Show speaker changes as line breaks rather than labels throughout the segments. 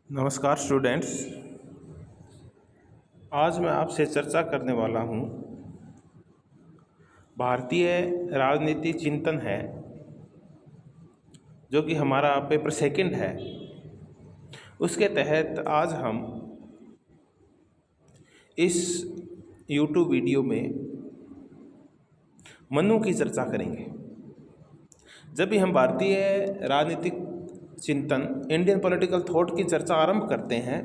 नमस्कार स्टूडेंट्स। आज मैं आपसे चर्चा करने वाला हूँ भारतीय राजनीति चिंतन है, जो कि हमारा पेपर सेकंड है। उसके तहत आज हम इस YouTube वीडियो में मनु की चर्चा करेंगे। जब भी हम भारतीय राजनीतिक चिंतन इंडियन पॉलिटिकल थॉट की चर्चा आरंभ करते हैं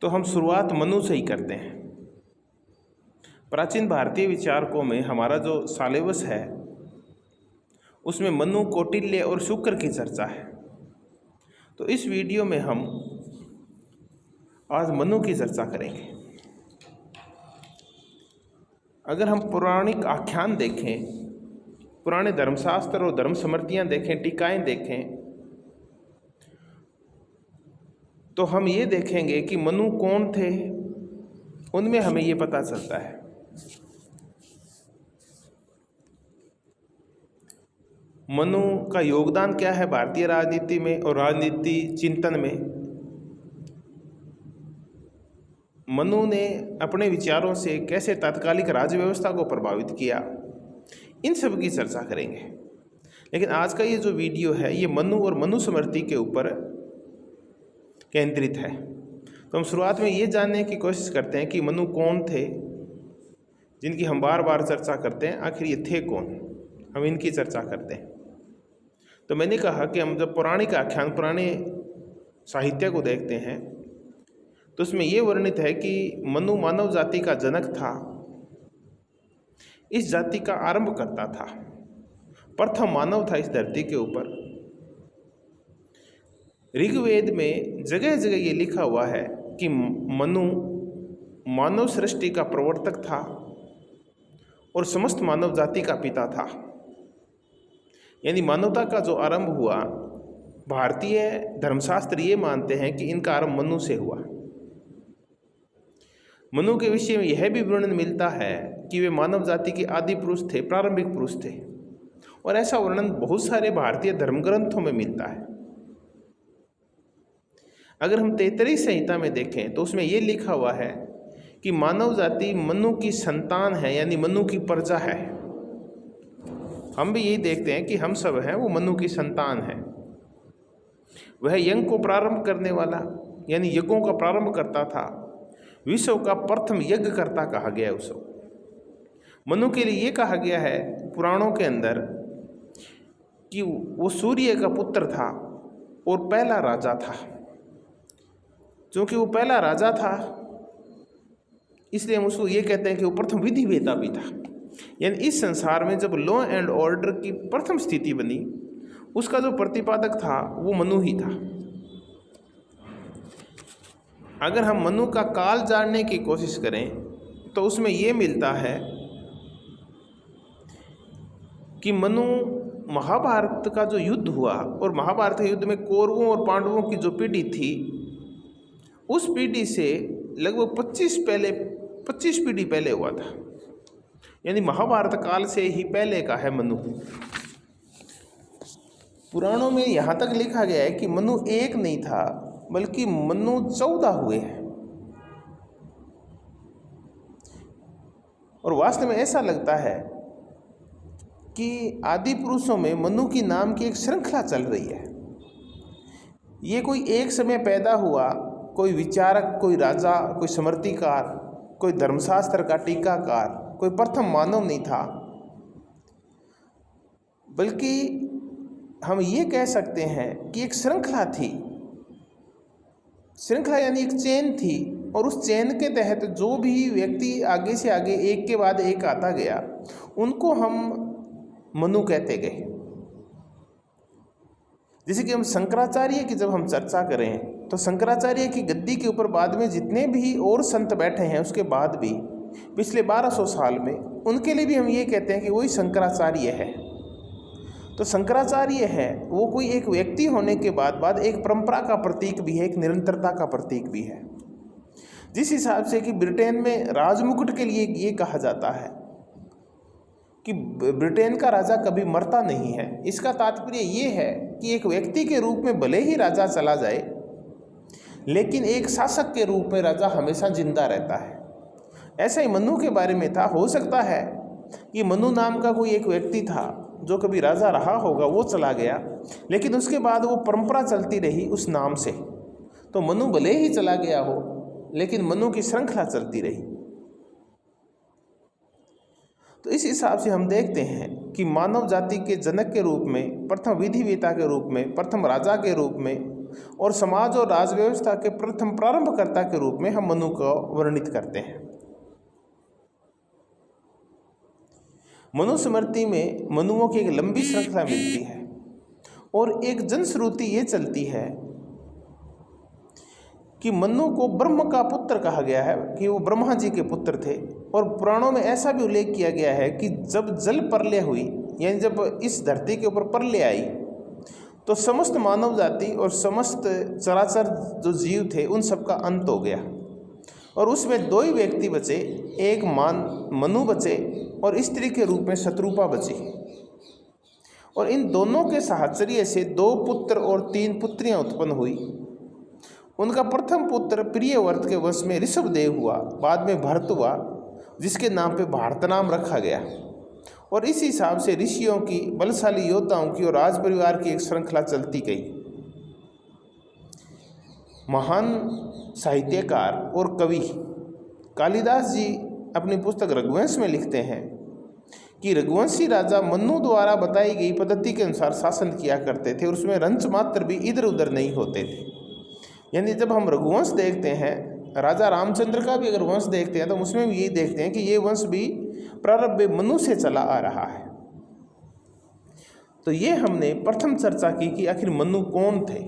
तो हम शुरुआत मनु से ही करते हैं। प्राचीन भारतीय विचारकों में हमारा जो सिलेबस है उसमें मनु, कौटिल्य और शुक्र की चर्चा है। तो इस वीडियो में हम आज मनु की चर्चा करेंगे। अगर हम पौराणिक आख्यान देखें, पुराने धर्मशास्त्र और धर्म स्मृतियाँ देखें, टीकाएँ देखें, तो हम ये देखेंगे कि मनु कौन थे। उनमें हमें ये पता चलता है। मनु का योगदान क्या है भारतीय राजनीति में और राजनीति चिंतन में। मनु ने अपने विचारों से कैसे तात्कालिक राज्य व्यवस्था को प्रभावित किया, इन सब की चर्चा करेंगे। लेकिन आज का ये जो वीडियो है ये मनु और मनुस्मृति के ऊपर केंद्रित है। तो हम शुरुआत में ये जानने की कोशिश करते हैं कि मनु कौन थे, जिनकी हम बार बार चर्चा करते हैं। आखिर ये थे कौन, हम इनकी चर्चा करते हैं। तो मैंने कहा कि हम जब पौराणिक आख्यान, पुराने साहित्य को देखते हैं तो उसमें ये वर्णित है कि मनु मानव जाति का जनक था, इस जाति का आरंभ करता था, प्रथम मानव था इस धरती के ऊपर। ऋग्वेद में जगह जगह ये लिखा हुआ है कि मनु मानव सृष्टि का प्रवर्तक था और समस्त मानव जाति का पिता था। यानी मानवता का जो आरंभ हुआ, भारतीय धर्मशास्त्र ये मानते हैं कि इनका आरंभ मनु से हुआ। मनु के विषय में यह भी वर्णन मिलता है कि वे मानव जाति के आदि पुरुष थे, प्रारंभिक पुरुष थे। और ऐसा वर्णन बहुत सारे भारतीय धर्म ग्रंथों में मिलता है। अगर हम तैत्तिरीय संहिता में देखें तो उसमें यह लिखा हुआ है कि मानव जाति मनु की संतान है, यानी मनु की प्रजा है। हम भी यही देखते हैं कि हम सब हैं वो मनु की संतान है। वह यज्ञ को प्रारंभ करने वाला, यानी यज्ञों का प्रारंभ करता था, विश्व का प्रथम यज्ञ करता कहा गया है उसको। मनु के लिए ये कहा गया है पुराणों के अंदर कि वो सूर्य का पुत्र था और पहला राजा था। क्योंकि वो पहला राजा था इसलिए हम उसको ये कहते हैं कि वो प्रथम विधि वेता भी था। यानी इस संसार में जब लॉ एंड ऑर्डर की प्रथम स्थिति बनी, उसका जो प्रतिपादक था वो मनु ही था। अगर हम मनु का काल जानने की कोशिश करें तो उसमें ये मिलता है कि मनु महाभारत का जो युद्ध हुआ, और महाभारत युद्ध में कौरवों और पांडवों की जो पीढ़ी थी, उस पीढ़ी से लगभग 25 पीढ़ी पहले हुआ था। यानी महाभारत काल से ही पहले का है मनु। पुराणों में यहाँ तक लिखा गया है कि मनु एक नहीं था, बल्कि मनु 14 हुए हैं। और वास्तव में ऐसा लगता है कि आदि पुरुषों में मनु की नाम की एक श्रृंखला चल रही है। ये कोई एक समय पैदा हुआ, कोई विचारक, कोई राजा, कोई स्मृतिकार, कोई धर्मशास्त्र का टीकाकार, कोई प्रथम मानव नहीं था, बल्कि हम ये कह सकते हैं कि एक श्रृंखला थी। श्रृंखला यानी एक चेन थी, और उस चेन के तहत जो भी व्यक्ति आगे से आगे एक के बाद एक आता गया, उनको हम मनु कहते गए। जैसे कि हम शंकराचार्य की जब हम चर्चा करें तो शंकराचार्य की गद्दी के ऊपर बाद में जितने भी और संत बैठे हैं, उसके बाद भी पिछले 1200 साल में, उनके लिए भी हम ये कहते हैं कि वही शंकराचार्य है। तो शंकराचार्य है वो कोई एक व्यक्ति होने के बाद एक परंपरा का प्रतीक भी है, एक निरंतरता का प्रतीक भी है। जिस हिसाब से कि ब्रिटेन में राजमुकुट के लिए ये कहा जाता है कि ब्रिटेन का राजा कभी मरता नहीं है। इसका तात्पर्य ये है कि एक व्यक्ति के रूप में भले ही राजा चला जाए, लेकिन एक शासक के रूप में राजा हमेशा जिंदा रहता है। ऐसा ही मनु के बारे में था। हो सकता है कि मनु नाम का कोई एक व्यक्ति था जो कभी राजा रहा होगा, वो चला गया, लेकिन उसके बाद वो परंपरा चलती रही उस नाम से। तो मनु भले ही चला गया हो, लेकिन मनु की श्रृंखला चलती रही। तो इस हिसाब से हम देखते हैं कि मानव जाति के जनक के रूप में, प्रथम विधिवेता के रूप में, प्रथम राजा के रूप में और समाज और राज व्यवस्था के प्रथम प्रारंभकर्ता के रूप में हम मनु को वर्णित करते हैं। मनुस्मृति में मनुओं की एक लंबी श्रृंखला मिलती है और एक जनश्रुति ये चलती है कि मनु को ब्रह्म का पुत्र कहा गया है, कि वो ब्रह्मा जी के पुत्र थे। और पुराणों में ऐसा भी उल्लेख किया गया है कि जब जल प्रलय हुई, यानी जब इस धरती के ऊपर प्रलय आई, तो समस्त मानव जाति और समस्त चराचर जो जीव थे उन सब का अंत हो गया और उसमें दो ही व्यक्ति बचे, एक मनु बचे और स्त्री के रूप में शत्रुपा बची। और इन दोनों के साहचर्य से 2 पुत्र और 3 पुत्रियां उत्पन्न हुई। उनका प्रथम पुत्र प्रियव्रत के वंश में ऋषभदेव हुआ, बाद में भरत हुआ, जिसके नाम पे भारत नाम रखा गया। और इस हिसाब से ऋषियों की, बलशाली योद्धाओं की और राज परिवार की एक श्रृंखला चलती गई। महान साहित्यकार और कवि कालिदास जी अपनी पुस्तक रघुवंश में लिखते हैं कि रघुवंशी राजा मनु द्वारा बताई गई पद्धति के अनुसार शासन किया करते थे और उसमें रंच मात्र भी इधर उधर नहीं होते थे। यानी जब हम रघुवंश देखते हैं, राजा रामचंद्र का भी अगर वंश देखते हैं, तो उसमें भी यही देखते हैं कि ये वंश भी प्रारंभ मनु से चला आ रहा है। तो ये हमने प्रथम चर्चा की कि आखिर मनु कौन थे।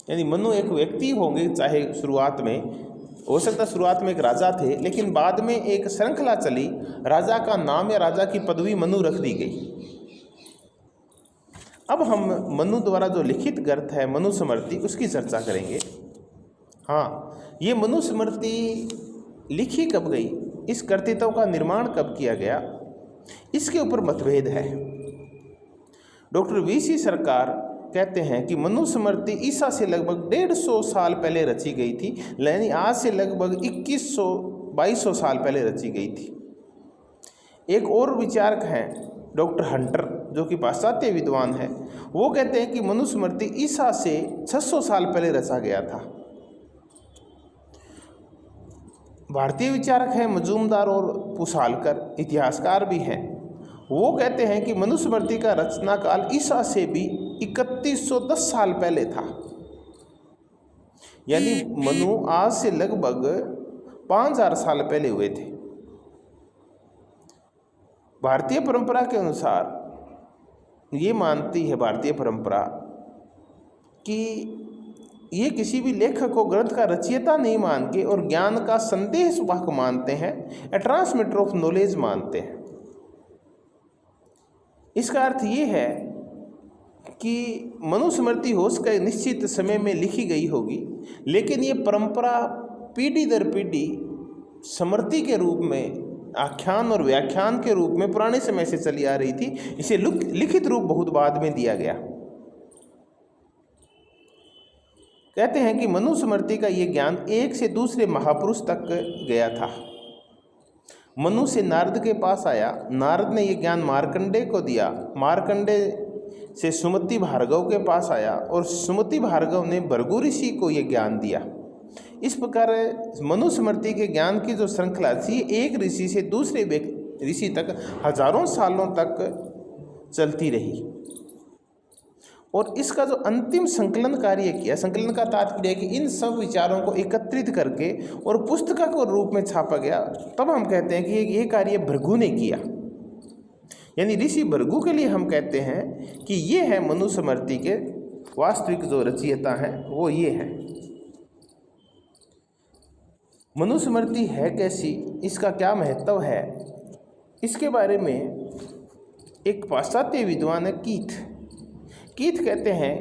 यानी मनु एक व्यक्ति होंगे, चाहे शुरुआत में हो सकता शुरुआत में एक राजा थे, लेकिन बाद में एक श्रृंखला चली, राजा का नाम या राजा की पदवी मनु रख दी गई। अब हम मनु द्वारा जो लिखित ग्रंथ है मनुस्मृति, उसकी चर्चा करेंगे। हाँ, ये मनुस्मृति लिखी कब गई, इस कर्तृत्व का निर्माण कब किया गया, इसके ऊपर मतभेद है। डॉक्टर वीसी सरकार कहते हैं कि मनुस्मृति ईसा से लगभग 150 साल पहले रची गई थी, यानी आज से लगभग 2100-2200 साल पहले रची गई थी। एक और विचारक हैं डॉक्टर हंटर, जो कि पाश्चात्य विद्वान है, वो कहते हैं कि मनुस्मृति ईसा से 600 साल पहले रचा गया था। भारतीय विचारक हैं मजूमदार और पुसालकर, इतिहासकार भी हैं, वो कहते हैं कि मनुस्मृति का रचना काल ईसा से भी 3110 साल पहले था। यानी मनु आज से लगभग 5000 साल पहले हुए थे। भारतीय परंपरा के अनुसार ये मानती है भारतीय परंपरा कि ये किसी भी लेखक को ग्रंथ का रचयिता नहीं मान के और ज्ञान का संदेश वाहक मानते हैं, ए ट्रांसमिटर ऑफ नॉलेज मानते हैं। इसका अर्थ ये है कि मनुस्मृति हो सके निश्चित समय में लिखी गई होगी, लेकिन ये परंपरा पीढ़ी दर पीढ़ी स्मृति के रूप में, आख्यान और व्याख्यान के रूप में पुराने समय से चली आ रही थी। इसे लिखित रूप बहुत बाद में दिया गया। कहते हैं कि मनुस्मृति का ये ज्ञान एक से दूसरे महापुरुष तक गया था। मनु से नारद के पास आया, नारद ने ये ज्ञान मार्कंडेय को दिया, मार्कंडेय से सुमति भार्गव के पास आया और सुमति भार्गव ने भृगु ऋषि को ये ज्ञान दिया। इस प्रकार मनुस्मृति के ज्ञान की जो श्रृंखला थी, एक ऋषि से दूसरे ऋषि तक हजारों सालों तक चलती रही। और इसका जो अंतिम संकलन कार्य किया, संकलन का तात्पर्य है कि इन सब विचारों को एकत्रित करके और पुस्तक को रूप में छापा गया, तब हम कहते हैं कि ये कार्य भृगु ने किया। यानी ऋषि भृगु के लिए हम कहते हैं कि ये है मनुस्मृति के वास्तविक जो रचयिता हैं, वो ये हैं। मनुस्मृति है कैसी, इसका क्या महत्व है, इसके बारे में एक पाश्चात्य विद्वान है कीथ कहते हैं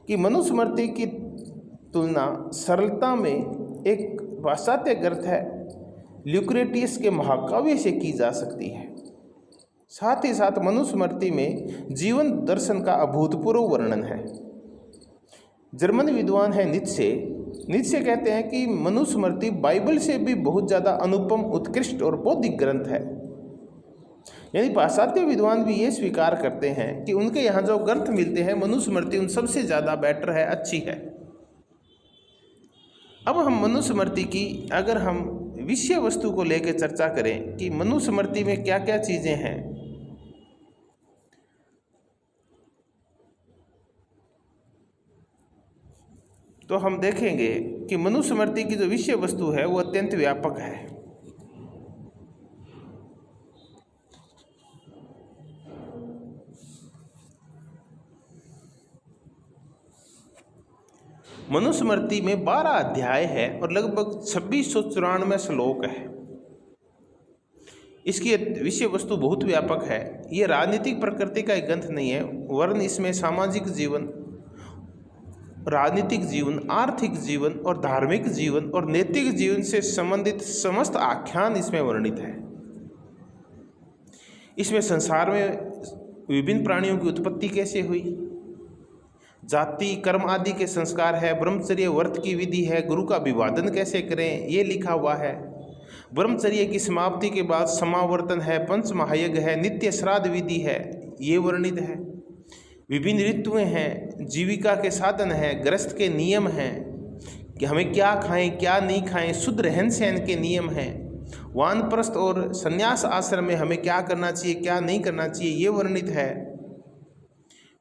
कि मनुस्मृति की तुलना सरलता में एक पाश्चात्य ग्रंथ है ल्यूक्रेटियस के महाकाव्य से की जा सकती है। साथ ही साथ मनुस्मृति में जीवन दर्शन का अभूतपूर्व वर्णन है। जर्मन विद्वान है नीत्शे कहते हैं कि मनुस्मृति बाइबल से भी बहुत ज़्यादा अनुपम, उत्कृष्ट और बौद्धिक ग्रंथ है। यानी पाश्चात्य विद्वान भी ये स्वीकार करते हैं कि उनके यहाँ जो ग्रंथ मिलते हैं मनुस्मृति उन सबसे ज़्यादा बेटर है, अच्छी है। अब हम मनुस्मृति की अगर हम विषय वस्तु को लेकर चर्चा करें कि मनुस्मृति में क्या क्या चीज़ें हैं, तो हम देखेंगे कि मनुस्मृति की जो विषय वस्तु है वो अत्यंत व्यापक है। मनुस्मृति में 12 अध्याय है और लगभग 2694 श्लोक है। इसकी विषय वस्तु बहुत व्यापक है। ये राजनीतिक प्रकृति का एक ग्रंथ नहीं है, वरन इसमें सामाजिक जीवन, राजनीतिक जीवन, आर्थिक जीवन और धार्मिक जीवन और नैतिक जीवन से संबंधित समस्त आख्यान इसमें वर्णित है। इसमें संसार में विभिन्न प्राणियों की उत्पत्ति कैसे हुई, जाति कर्म आदि के संस्कार है, ब्रह्मचर्य व्रत की विधि है, गुरु का अभिवादन कैसे करें ये लिखा हुआ है। ब्रह्मचर्य की समाप्ति के बाद समावर्तन है, पंच महायज्ञ है, नित्य श्राद्ध विधि है, ये वर्णित है। विभिन्न ऋतुएं हैं, जीविका के साधन है, गृहस्थ के नियम हैं कि हमें क्या खाएं क्या नहीं खाएं, शुद्ध रहन सहन के नियम हैं, वानप्रस्थ और संन्यास आश्रम में हमें क्या करना चाहिए क्या नहीं करना चाहिए ये वर्णित है।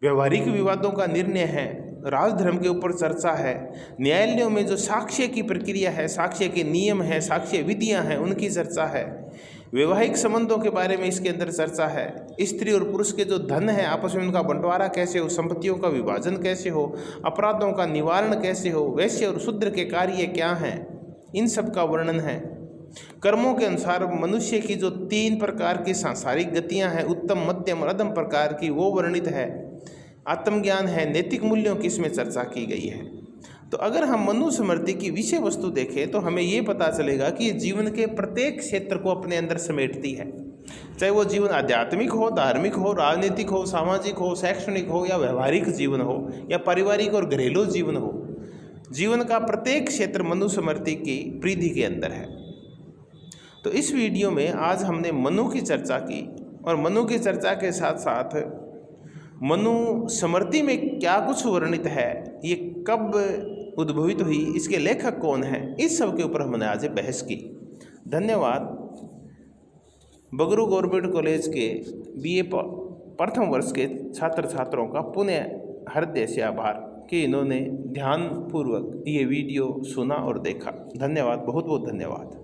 व्यवहारिक विवादों का निर्णय है, राजधर्म के ऊपर चर्चा है, न्यायालयों में जो साक्ष्य की प्रक्रिया है, साक्ष्य के नियम हैं, साक्ष्य विधियां हैं, उनकी चर्चा है। वैवाहिक संबंधों के बारे में इसके अंदर चर्चा है। स्त्री और पुरुष के जो धन है आपस में उनका बंटवारा कैसे हो, संपत्तियों का विभाजन कैसे हो, अपराधों का निवारण कैसे हो, वैश्य और शूद्र के कार्य क्या हैं, इन सब का वर्णन है। कर्मों के अनुसार मनुष्य की जो 3 प्रकार की सांसारिक गतियां हैं, उत्तम मध्यम और अधम प्रकार की, वो वर्णित है। आत्मज्ञान है, नैतिक मूल्यों की इसमें चर्चा की गई है। तो अगर हम मनुस्मृति की विषय वस्तु देखें तो हमें ये पता चलेगा कि ये जीवन के प्रत्येक क्षेत्र को अपने अंदर समेटती है, चाहे वो जीवन आध्यात्मिक हो, धार्मिक हो, राजनीतिक हो, सामाजिक हो, शैक्षणिक हो या व्यवहारिक जीवन हो या पारिवारिक और घरेलू जीवन हो। जीवन का प्रत्येक क्षेत्र मनुस्मृति की परिधि के अंदर है। तो इस वीडियो में आज हमने मनु की चर्चा की और मनु की चर्चा के साथ साथ मनुस्मृति में क्या कुछ वर्णित है, ये कब उद्भवित हुई, इसके लेखक कौन हैं, इस सब के ऊपर हमने आज बहस की। धन्यवाद। बगरू गवर्नमेंट कॉलेज के BA प्रथम वर्ष के छात्र छात्रों का पुनः हृदय से आभार कि इन्होंने ध्यानपूर्वक ये वीडियो सुना और देखा। धन्यवाद, बहुत बहुत धन्यवाद।